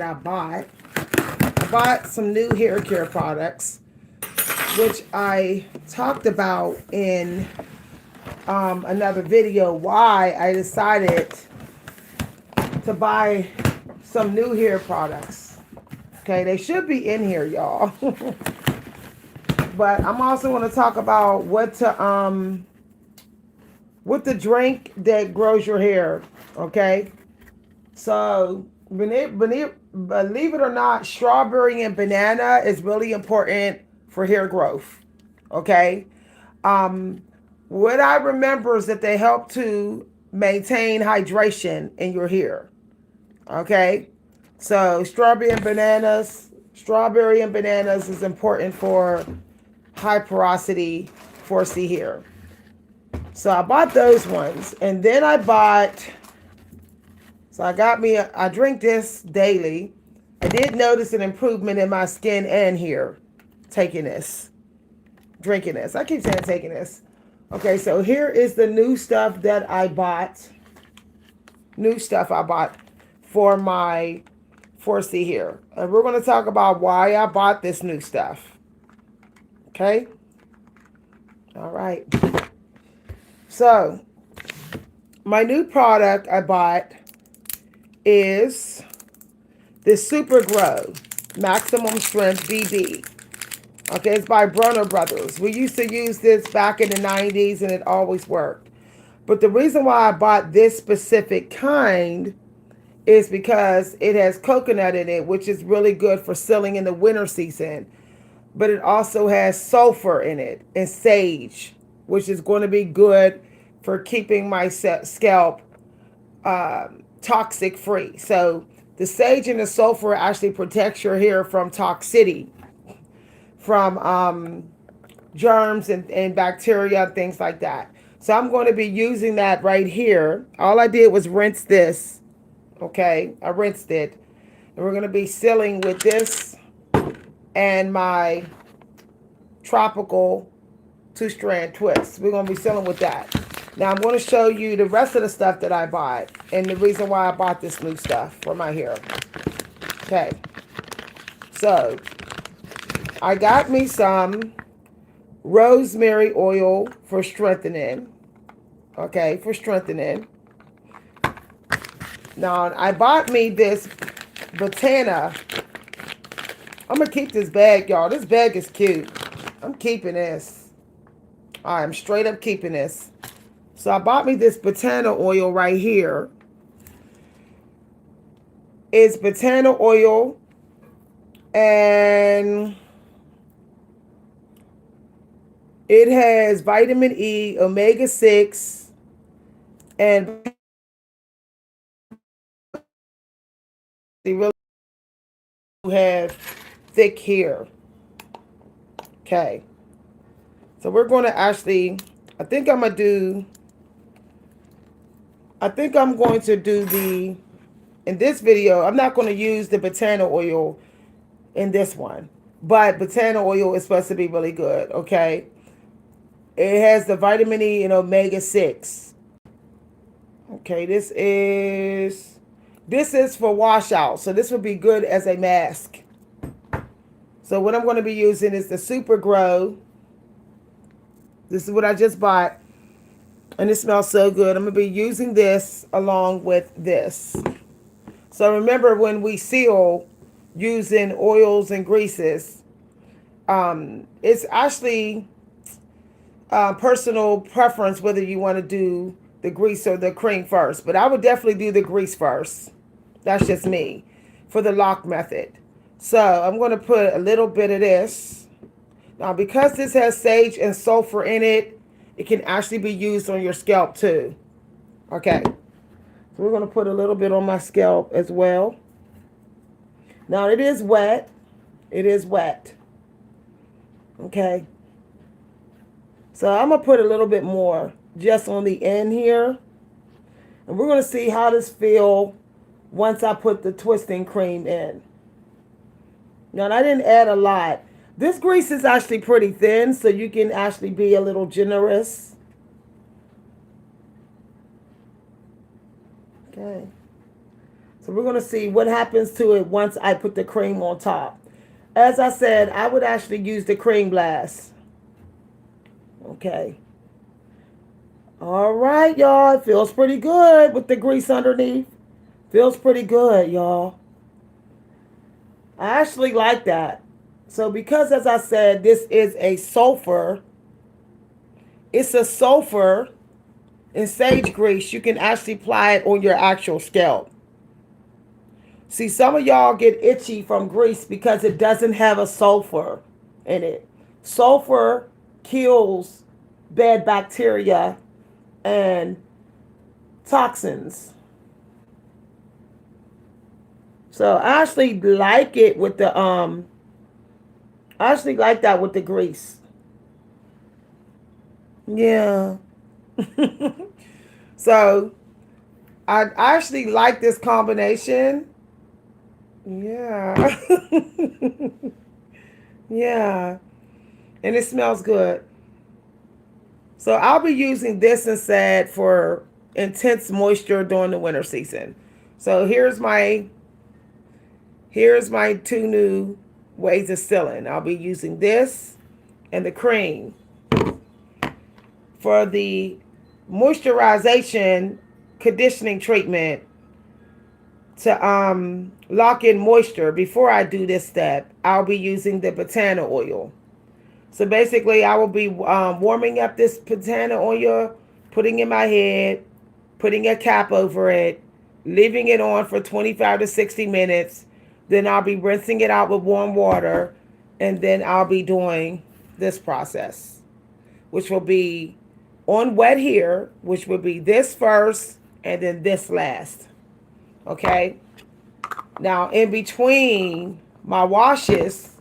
I bought. I bought some new hair care products, which I talked about in another video. Why I decided to buy some new hair products. Okay, they should be in here, y'all. But I'm also going to talk about what to drink that grows your hair. Okay, so believe it or not, strawberry and banana is really important for hair growth. Okay, um, what I remember is that they help to maintain hydration in your hair. Okay, so strawberry and bananas is important for high porosity 4C hair. So I bought those ones, and then I drink this daily. I did notice an improvement in my skin and hair taking this, drinking this. I keep saying taking this. Okay, so here is the new stuff that I bought. New stuff I bought for my 4C hair. And we're going to talk about why I bought this new stuff. Okay? All right. So, my new product I bought is the Super Grow Maximum Strength BB. Okay, it's by Bronner Brothers. We used to use this back in the 90s and it always worked. But the reason why I bought this specific kind is because it has coconut in it, which is really good for sealing in the winter season. But it also has sulfur in it and sage, which is going to be good for keeping my scalp toxic free. So the sage and the sulfur actually protects your hair from toxicity, from germs and bacteria, things like that. So I'm going to be using that right here. All I did was rinse this. Okay, I rinsed it. And we're going to be sealing with this and my tropical 2-strand twist. We're going to be sealing with that. Now I'm going to show you the rest of the stuff that I bought and the reason why I bought this new stuff for my hair. Okay, so I got me some rosemary oil for strengthening. Okay, for strengthening. Now I bought me this Botana. I'm going to keep this bag, y'all. This bag is cute. I'm keeping this. I'm straight up keeping this. So I bought me this Botana oil right here. It's Botana oil and it has vitamin E, omega-6, and they really have thick hair. Okay. So we're going to actually, I think I'm going to do in this video, I'm not going to use the Botana oil in this one. But Botana oil is supposed to be really good, okay? It has the vitamin E and omega-6. Okay, this is for washout. So this would be good as a mask. So what I'm going to be using is the Super Grow. This is what I just bought. And it smells so good. I'm going to be using this along with this. So remember when we seal using oils and greases, it's actually personal preference whether you want to do the grease or the cream first. But I would definitely do the grease first. That's just me for the lock method. So I'm going to put a little bit of this. Now because this has sage and sulfur in it, it can actually be used on your scalp too. Okay. So we're going to put a little bit on my scalp as well. Now it is wet. It is wet. Okay. So I'm going to put a little bit more just on the end here. And we're going to see how this feels once I put the twisting cream in. Now I didn't add a lot. This grease is actually pretty thin, so you can actually be a little generous. Okay. So we're going to see what happens to it once I put the cream on top. As I said, I would actually use the cream blast. Okay. All right, y'all. It feels pretty good with the grease underneath. Feels pretty good, y'all. I actually like that. So because, as I said, this is a sulfur, it's a sulfur and sage grease. You can actually apply it on your actual scalp. See, some of y'all get itchy from grease because it doesn't have a sulfur in it. Sulfur kills bad bacteria and toxins. So I actually like it with the I actually like that with the grease. Yeah. So I actually like this combination. Yeah. Yeah. And it smells good. So I'll be using this instead for intense moisture during the winter season. So here's my two new ways of sealing. I'll be using this and the cream for the moisturization conditioning treatment to lock in moisture. Before I do this step, I'll be using the Botana oil. So basically, I will be warming up this Botana oil, putting in my head, putting a cap over it, leaving it on for 25 to 60 minutes. Then I'll be rinsing it out with warm water, and then I'll be doing this process, which will be on wet here, which will be this first and then this last. Okay? Now, in between my washes,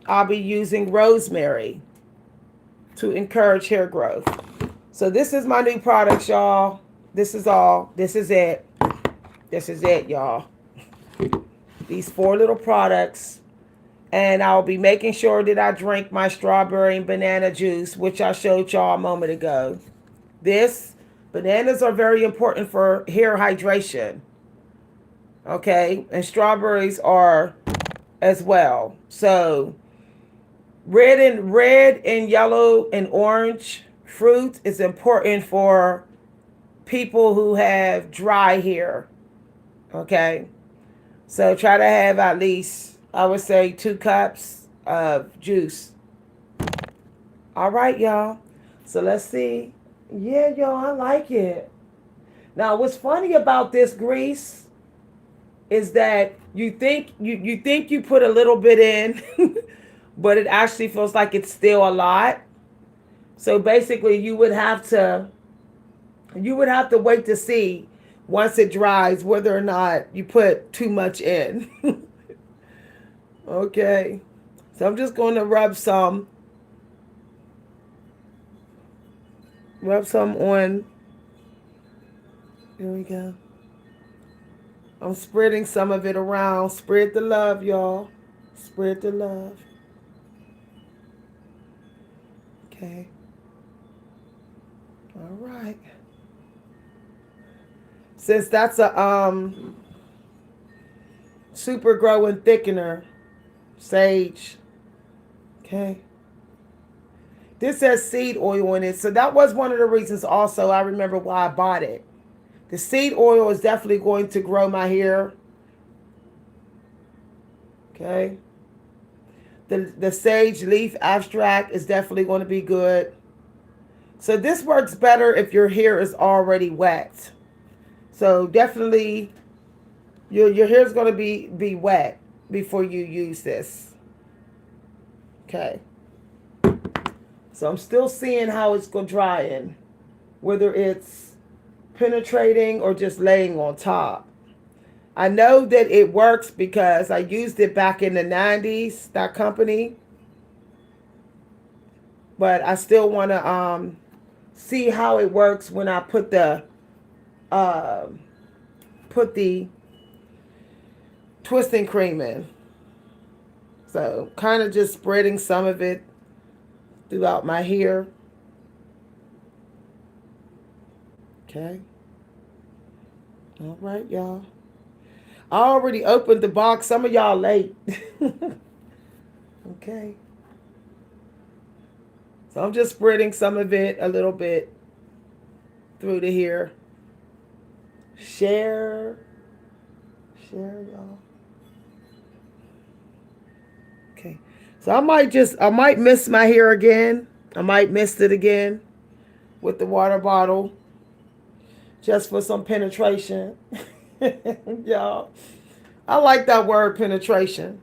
I'll be using rosemary to encourage hair growth. So this is my new products, y'all. This is all. This is it. This is it, y'all. These 4 little products. And I'll be making sure that I drink my strawberry and banana juice, which I showed y'all a moment ago. Bananas are very important for hair hydration. Okay? And strawberries are as well. So red and yellow and orange fruit is important for people who have dry hair. Okay? So try to have at least, I would say, 2 cups of juice. All right, y'all. So let's see. Yeah, y'all, I like it. Now, what's funny about this grease is that you think you put a little bit in, but it actually feels like it's still a lot. So basically, you would have to wait to see once it dries whether or not you put too much in. Okay. So I'm just going to rub some on. Here we go. I'm spreading some of it around. Spread the love, y'all. Spread the love. Okay. All right. Since that's a super growing thickener, sage. Okay. This has seed oil in it. So that was one of the reasons also I remember why I bought it. The seed oil is definitely going to grow my hair. Okay. The sage leaf extract is definitely going to be good. So this works better if your hair is already wet. So definitely your hair is going to be wet before you use this. Okay. So I'm still seeing how it's going to dry in. Whether it's penetrating or just laying on top. I know that it works because I used it back in the 90s, that company. But I still want to see how it works when I put the twisting cream in. So kind of just spreading some of it throughout my hair. Okay. All right, y'all. I already opened the box. Some of y'all late. Okay. So I'm just spreading some of it a little bit through to here. Share. Share, y'all. Okay. So I might miss my hair again. I might miss it again with the water bottle just for some penetration. Y'all. I like that word penetration.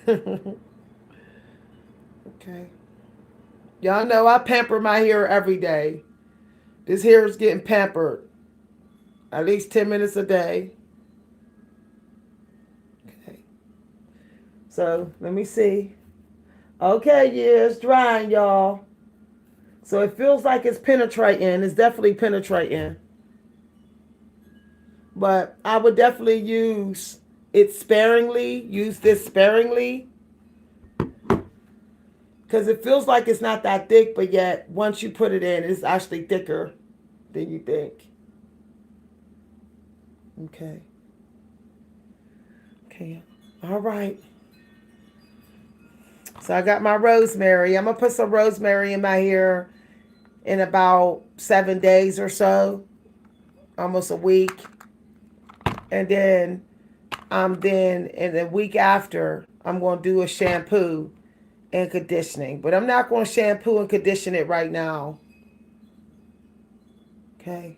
Okay. Y'all know I pamper my hair every day. This hair is getting pampered at least 10 minutes a day. Okay. So let me see. Okay, yeah, it's drying, y'all. So it feels like it's penetrating. It's definitely penetrating. But I would definitely use it sparingly. Use this sparingly. Because it feels like it's not that thick, but yet once you put it in, it's actually thicker than you think. Okay. Okay. All right. So I got my rosemary. I'm going to put some rosemary in my hair in about 7 days or so, almost a week. And then in the week after, I'm going to do a shampoo and conditioning. But I'm not going to shampoo and condition it right now. Okay.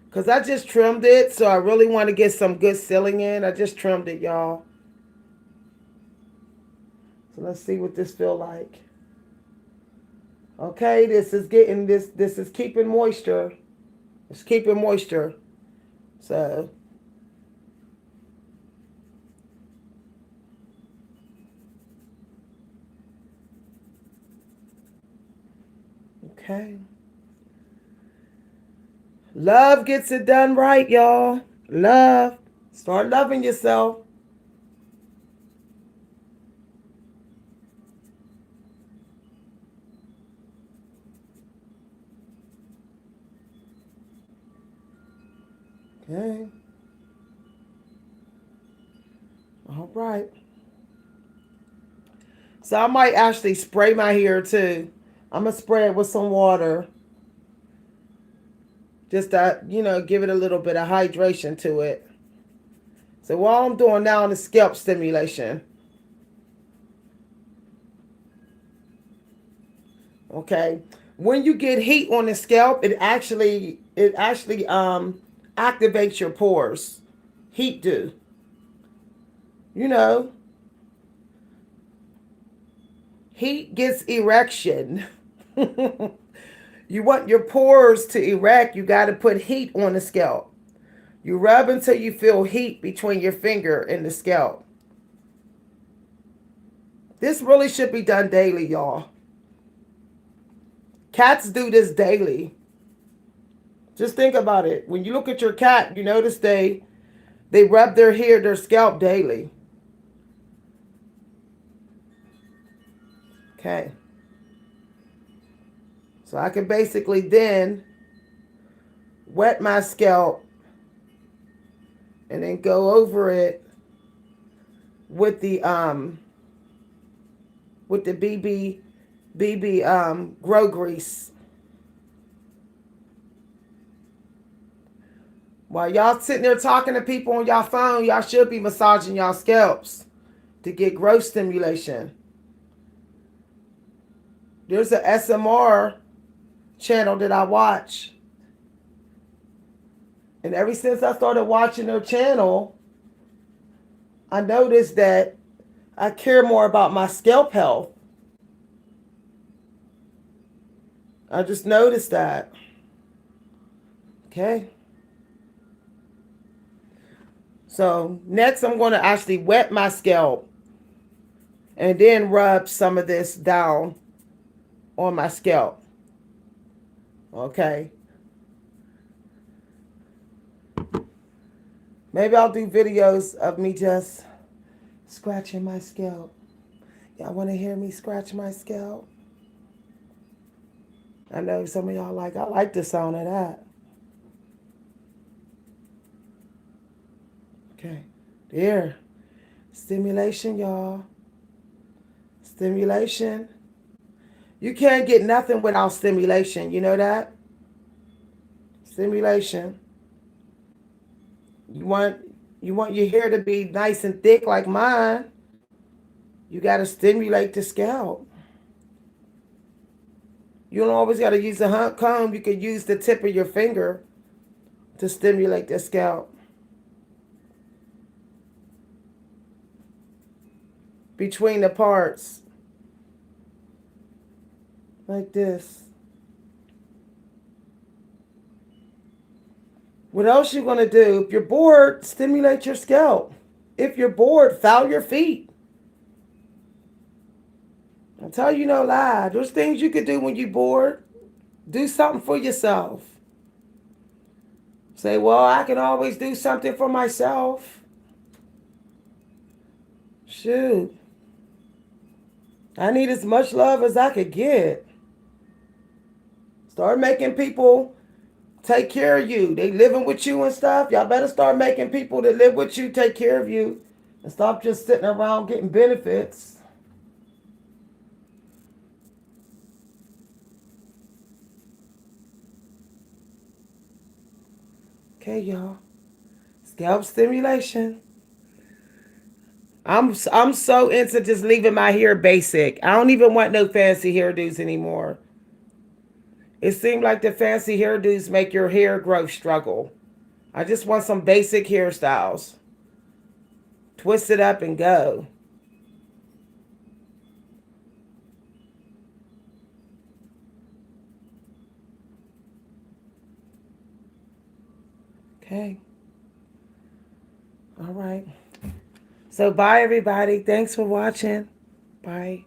Because I just trimmed it, so I really want to get some good sealing in. I just trimmed it, y'all. So let's see what this feel like. Okay, this is keeping moisture. It's keeping moisture. So okay. Love gets it done right, y'all. Love. Start loving yourself. Okay. All right. So I might actually spray my hair too. I'm gonna spray it with some water. Just to, give it a little bit of hydration to it. So what I'm doing now is scalp stimulation. Okay. When you get heat on the scalp, it actually activates your pores. Heat do. You know, heat gets erection. You want your pores to erect, you got to put heat on the scalp. You rub until you feel heat between your finger and the scalp. This really should be done daily, y'all. Cats do this daily. Just think about it. When you look at your cat, you notice they rub their scalp daily. Okay. So I can basically then wet my scalp and then go over it with the BB grow grease. While y'all sitting there talking to people on y'all phone, y'all should be massaging y'all scalps to get growth stimulation. There's a SMR channel that I watch. And ever since I started watching their channel, I noticed that I care more about my scalp health. I just noticed that. Okay. So next I'm going to actually wet my scalp and then rub some of this down on my scalp. Okay. Maybe I'll do videos of me just scratching my scalp. Y'all want to hear me scratch my scalp? I know some of y'all I like the sound of that. Okay. There. Stimulation, y'all. Stimulation. You can't get nothing without stimulation. You know that? Stimulation. You want you want your hair to be nice and thick like mine. You got to stimulate the scalp. You don't always got to use a comb. You can use the tip of your finger to stimulate the scalp. Between the parts. Like this. What else you going to do? If you're bored, stimulate your scalp. If you're bored, foul your feet. I'll tell you no lie. There's things you could do when you're bored. Do something for yourself. Say, well, I can always do something for myself. Shoot. I need as much love as I could get. Start making people take care of you. They living with you and stuff. Y'all better start making people that live with you take care of you. And stop just sitting around getting benefits. Okay, y'all. Scalp stimulation. I'm so into just leaving my hair basic. I don't even want no fancy hairdos anymore. It seems like the fancy hairdos make your hair growth struggle. I just want some basic hairstyles. Twist it up and go. Okay. All right. So bye, everybody. Thanks for watching. Bye.